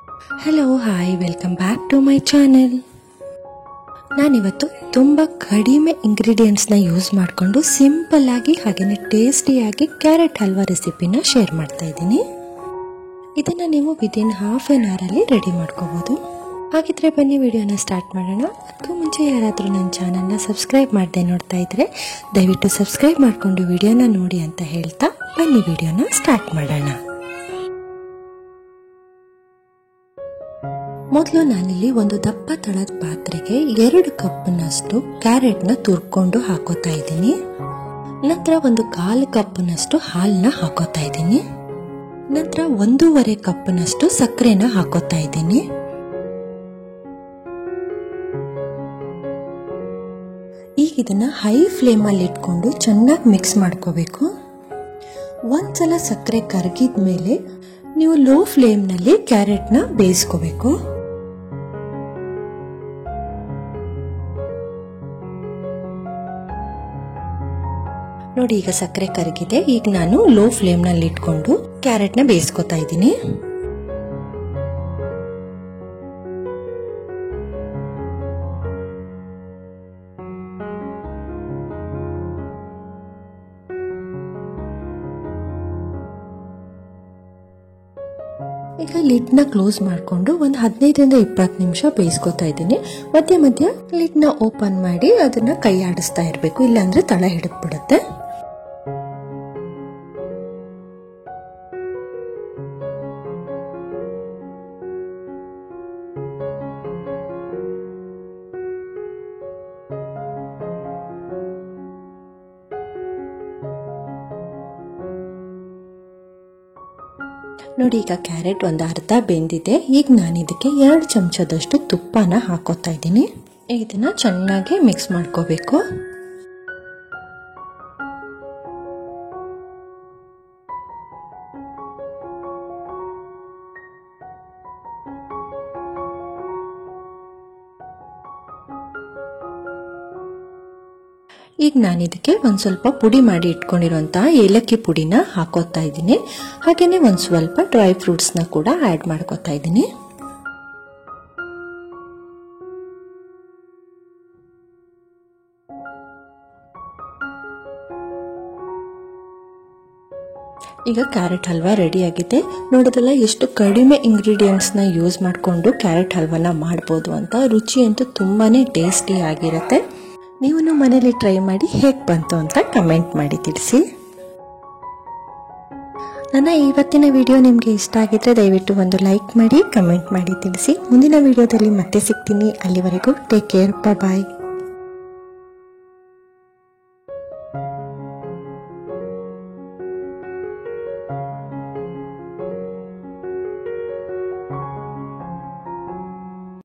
Hello hi welcome back to my channel. ನಾನಿವತ್ತು ತುಂಬ ಕಡಿಮೆ ಇಂಗ್ರೀಡಿಯೆಂಟ್ಸ್ನ ಯೂಸ್ ಮಾಡಿಕೊಂಡು ಸಿಂಪಲ್ ಆಗಿ ಹಾಗೆಯೇ ಟೇಸ್ಟಿಯಾಗಿ ಕ್ಯಾರೆಟ್ ಹಲ್ವಾ ರೆಸಿಪಿನ ಶೇರ್ ಮಾಡ್ತಾ ಇದ್ದೀನಿ. ಇದನ್ನು ನೀವು ವಿದಿನ್ ಹಾಫ್ ಆನ್ ಅವರಲ್ಲಿ ರೆಡಿ ಮಾಡ್ಕೋಬೋದು. ಹಾಗಿದ್ರೆ ಬನ್ನಿ ವಿಡಿಯೋನ ಸ್ಟಾರ್ಟ್ ಮಾಡೋಣ. ಅದಕ್ಕೂ ಮುಂಚೆ ಯಾರಾದರೂ ನನ್ನ ಚಾನಲ್ನ ಸಬ್ಸ್ಕ್ರೈಬ್ ಮಾಡದೆ ನೋಡ್ತಾ ಇದ್ದರೆ ದಯವಿಟ್ಟು ಸಬ್ಸ್ಕ್ರೈಬ್ ಮಾಡಿಕೊಂಡು ವಿಡಿಯೋನ ನೋಡಿ ಅಂತ ಹೇಳ್ತಾ ಬನ್ನಿ ವಿಡಿಯೋನ ಸ್ಟಾರ್ಟ್ ಮಾಡೋಣ. ಮೊದಲು ನಾನಿಲ್ಲಿ ಒಂದು ದಪ್ಪ ತಳದ ಪಾತ್ರೆಗೆ 2 ಕಪ್ನಷ್ಟು ಕ್ಯಾರೆಟ್ನ ತುರ್ಕೊಂಡು ಹಾಕೋತಾ ಇದ್ದೀನಿ. ನಂತರ ಒಂದು 1/4 ಕಪ್ನಷ್ಟು ಹಾಲನ್ನ ಹಾಕೋತಾ ಇದ್ದೀನಿ. ನಂತರ 1.5 ಕಪ್ನಷ್ಟು ಸಕ್ಕರೆನ ಹಾಕೋತಾ ಇದ್ದೀನಿ. ಈಗ ಇದನ್ನ ಹೈ ಫ್ಲೇಮಲ್ಲಿ ಇಟ್ಕೊಂಡು ಚೆನ್ನಾಗಿ ಮಿಕ್ಸ್ ಮಾಡ್ಕೋಬೇಕು. ಒಂದ್ಸಲ ಸಕ್ಕರೆ ಕರಗಿದ ಮೇಲೆ ನೀವು ಲೋ ಫ್ಲೇಮ್ನಲ್ಲಿ ಕ್ಯಾರೆಟ್ನ ಬೇಯಿಸ್ಕೋಬೇಕು. ನೋಡಿ, ಈಗ ಸಕ್ಕರೆ ಕರಗಿದೆ. ಈಗ ನಾನು ಲೋ ಫ್ಲೇಮ್ನಲ್ಲಿ ಇಟ್ಕೊಂಡು ಕ್ಯಾರೆಟ್ನ ಬೇಯಿಸ್ಕೊತಾ ಇದ್ದೀನಿ. ಈಗ ಲಿಡ್ನ ಕ್ಲೋಸ್ ಮಾಡಿಕೊಂಡು ಒಂದು 15ರಿಂದ 20 ನಿಮಿಷ ಬೇಯಿಸ್ಕೊತಾ ಇದ್ದೀನಿ. ಮಧ್ಯ ಮಧ್ಯ ಲಿಡ್ನ ಓಪನ್ ಮಾಡಿ ಅದನ್ನ ಕೈ ಆಡಿಸ್ತಾ ಇರಬೇಕು, ಇಲ್ಲಾಂದ್ರೆ ತಳ ಹಿಡಿದ್ಬಿಡುತ್ತೆ. ನೋಡಿ, ಈಗ ಕ್ಯಾರೆಟ್ ಒಂದು ಅರ್ಧ ಬೆಂದಿದೆ. ಈಗ ನಾನು ಇದಕ್ಕೆ 2 ಚಮಚದಷ್ಟು ತುಪ್ಪನ ಹಾಕೋತಾ ಇದ್ದೀನಿ. ಇದನ್ನ ಚೆನ್ನಾಗಿ ಮಿಕ್ಸ್ ಮಾಡ್ಕೋಬೇಕು. ಈಗ ನಾನು ಇದಕ್ಕೆ ಒಂದು ಸ್ವಲ್ಪ ಪುಡಿ ಮಾಡಿ ಇಟ್ಕೊಂಡಿರುವಂತಹ ಏಲಕ್ಕಿ ಪುಡಿನ ಹಾಕೋತಾ ಇದ್ದೀನಿ. ಹಾಗೇನೆ ಒಂದು ಸ್ವಲ್ಪ ಡ್ರೈ ಫ್ರೂಟ್ಸ್ನ ಕೂಡ ಆಡ್ ಮಾಡ್ಕೋತಾ ಇದ್ದೀನಿ. ಈಗ ಕ್ಯಾರೆಟ್ ಹಲ್ವಾ ರೆಡಿ ಆಗಿದೆ. ನೋಡೋದಲ್ಲ ಎಷ್ಟು ಕಡಿಮೆ ಇಂಗ್ರೀಡಿಯೆಂಟ್ಸ್ನ ಯೂಸ್ ಮಾಡಿಕೊಂಡು ಕ್ಯಾರೆಟ್ ಹಲ್ವಾನ ಮಾಡ್ಬೋದು ಅಂತ. ರುಚಿ ಅಂತೂ ತುಂಬಾನೇ ಟೇಸ್ಟಿ ಆಗಿರುತ್ತೆ. ನೀವು ಮನೇಲಿ ಟ್ರೈ ಮಾಡಿ ಹೇಗೆ ಬಂತು ಅಂತ ಕಮೆಂಟ್ ಮಾಡಿ ತಿಳಿಸಿ. ನನ್ನ ಇವತ್ತಿನ ವಿಡಿಯೋ ನಿಮಗೆ ಇಷ್ಟ ಆಗಿದ್ರೆ ದಯವಿಟ್ಟು ಒಂದು ಲೈಕ್ ಮಾಡಿ, ಕಮೆಂಟ್ ಮಾಡಿ ತಿಳಿಸಿ. ಮುಂದಿನ ವಿಡಿಯೋದಲ್ಲಿ ಮತ್ತೆ ಸಿಗ್ತೀನಿ. ಅಲ್ಲಿವರೆಗೂ ಟೇಕ್ ಕೇರ್, ಬಾಯ್.